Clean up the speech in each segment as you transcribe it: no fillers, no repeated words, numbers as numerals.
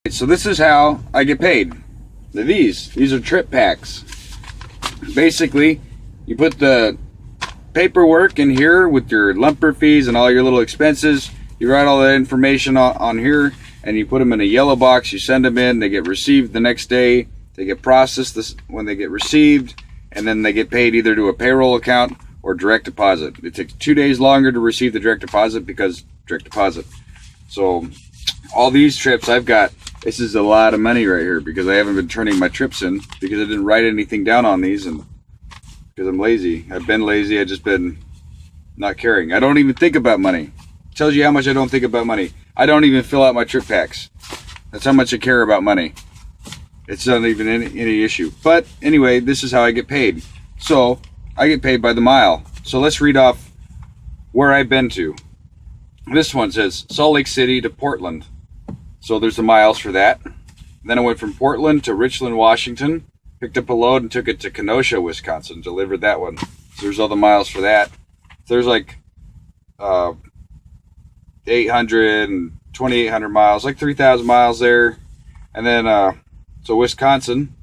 So this is how I get paid. These are trip packs. Basically, you put the paperwork in here with your lumper fees and all your little expenses. You write all that information on here, and you put them in a yellow box. You send them in. They get received the next day. They get processed when they get received, and then they get paid either to a payroll account or direct deposit. It takes 2 days longer to receive the direct deposit because direct deposit. So all these trips I've got, this is a lot of money right here because I haven't been turning my trips in because I didn't write anything down on these, and because I'm lazy. I've been lazy. I've just been not caring. I don't even think about money. It tells you how much I don't think about money. I don't even fill out my trip packs. That's how much I care about money. It's not even any issue. But anyway, this is how I get paid. So I get paid by the mile. So let's read off where I've been to. This one says Salt Lake City to Portland. So there's the miles for that. Then I went from Portland to Richland, Washington, picked up a load and took it to Kenosha, Wisconsin, delivered that one. So there's all the miles for that. So there's like 800 and 2,800 miles, like 3,000 miles there. And then, so Wisconsin,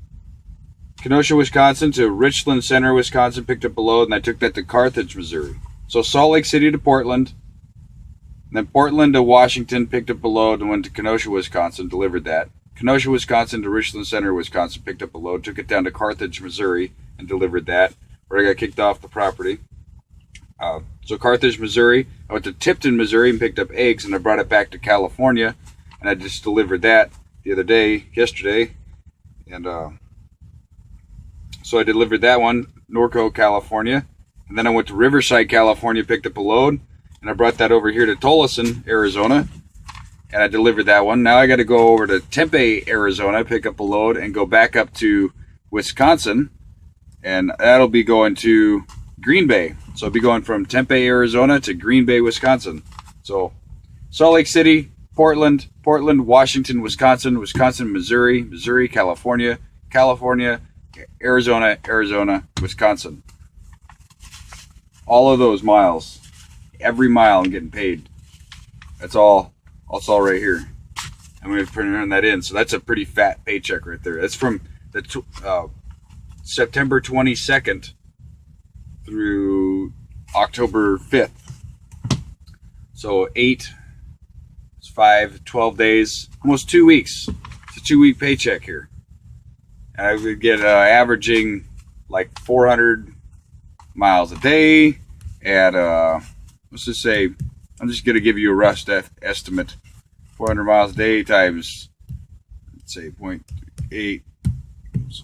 Kenosha, Wisconsin to Richland Center, Wisconsin, picked up a load, and I took that to Carthage, Missouri. So Salt Lake City to Portland, and then Portland to Washington, picked up a load, and went to Kenosha, Wisconsin, delivered that. Kenosha, Wisconsin to Richland Center, Wisconsin, picked up a load, took it down to Carthage, Missouri, and delivered that, where I got kicked off the property. So Carthage, Missouri, I went to Tipton, Missouri, and picked up eggs, and I brought it back to California, and I just delivered that yesterday, and so I delivered that one, Norco, California, and then I went to Riverside, California, picked up a load, and I brought that over here to Tolleson, Arizona, and I delivered that one. Now I got to go over to Tempe, Arizona, pick up a load, and go back up to Wisconsin, and that'll be going to Green Bay. So I'll be going from Tempe, Arizona to Green Bay, Wisconsin. So Salt Lake City, Portland, Washington, Wisconsin, Missouri, California, Arizona, Wisconsin. All of those miles. Every mile I'm getting paid. That's all right here. I'm going to turn that in. So that's a pretty fat paycheck right there. That's from the September 22nd through October 5th. So 12 days, almost 2 weeks. It's a 2-week paycheck here. And I would get averaging like 400 miles a day at, let's just say, I'm just going to give you a rough estimate. 400 miles a day times, let's say, 0.8,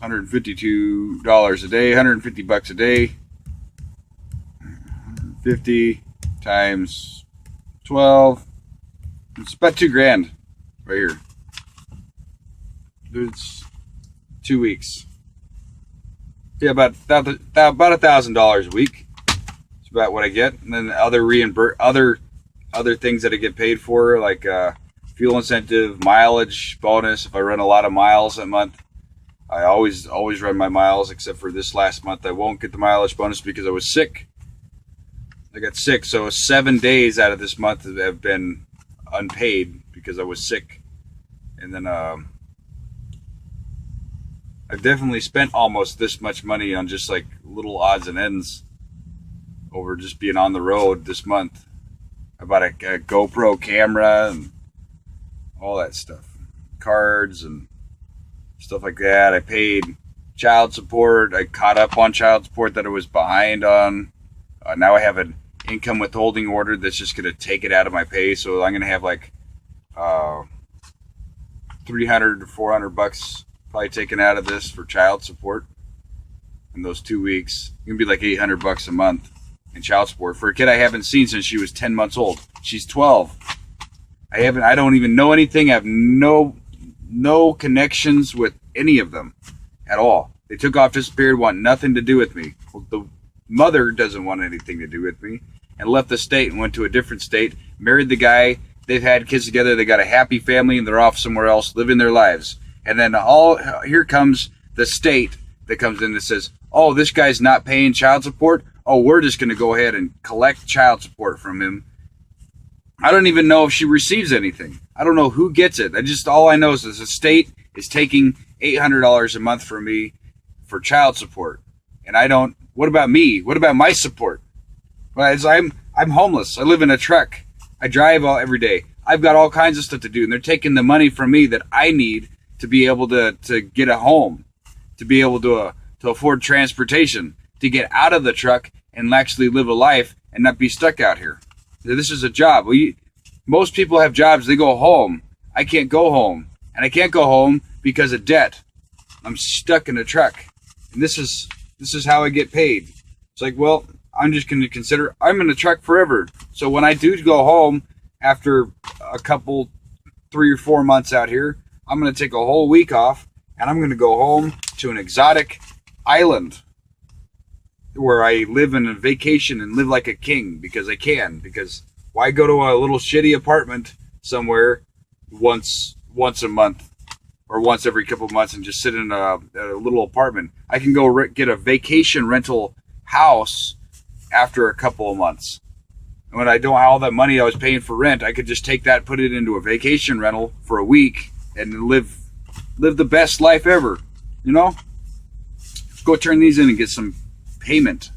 $152 a day, $150 a day. 50 times 12. It's about $2,000 right here. It's 2 weeks. Yeah, about $1,000 a week. It's about what I get, and then other things that I get paid for, like fuel incentive, mileage bonus. If I run a lot of miles a month, I always run my miles. Except for this last month, I won't get the mileage bonus because I was sick. I got sick, so 7 days out of this month have been unpaid because I was sick. And then I've definitely spent almost this much money on just like little odds and ends over just being on the road this month. I bought a GoPro camera and all that stuff, cards and stuff like that. I paid child support. I caught up on child support that I was behind on. Now I have an income withholding order that's just going to take it out of my pay. So I'm going to have like $300 to $400 probably taken out of this for child support in those 2 weeks. It's going to be like $800 a month in child support for a kid I haven't seen since she was 10 months old. She's 12. I don't even know anything. I have no connections with any of them at all. They took off, disappeared, want nothing to do with me. Well, the mother doesn't want anything to do with me, and left the state and went to a different state, married the guy. They've had kids together. They got a happy family, and they're off somewhere else living their lives. And then here comes the state that comes in and says, oh, this guy's not paying child support. Oh, we're just going to go ahead and collect child support from him. I don't even know if she receives anything. I don't know who gets it. All I know is the state is taking $800 a month from me for child support. And I don't, what about me? What about my support? Well, I'm homeless. I live in a truck. I drive every day. I've got all kinds of stuff to do. And they're taking the money from me that I need to be able to get a home, to be able to afford transportation, to get out of the truck and actually live a life and not be stuck out here. This is a job. Most people have jobs. They go home. I can't go home. And I can't go home because of debt. I'm stuck in a truck. And this is how I get paid. It's like, well, I'm just going to consider I'm in a truck forever. So when I do go home after a couple, 3 or 4 months out here, I'm going to take a whole week off and I'm going to go home to an exotic island where I live in a vacation and live like a king because I can. Because why go to a little shitty apartment somewhere once a month or once every couple of months and just sit in a little apartment? I can go get a vacation rental house after a couple of months. And when I don't have all that money I was paying for rent, I could just take that, put it into a vacation rental for a week and live the best life ever. You know? Go turn these in and get some payment.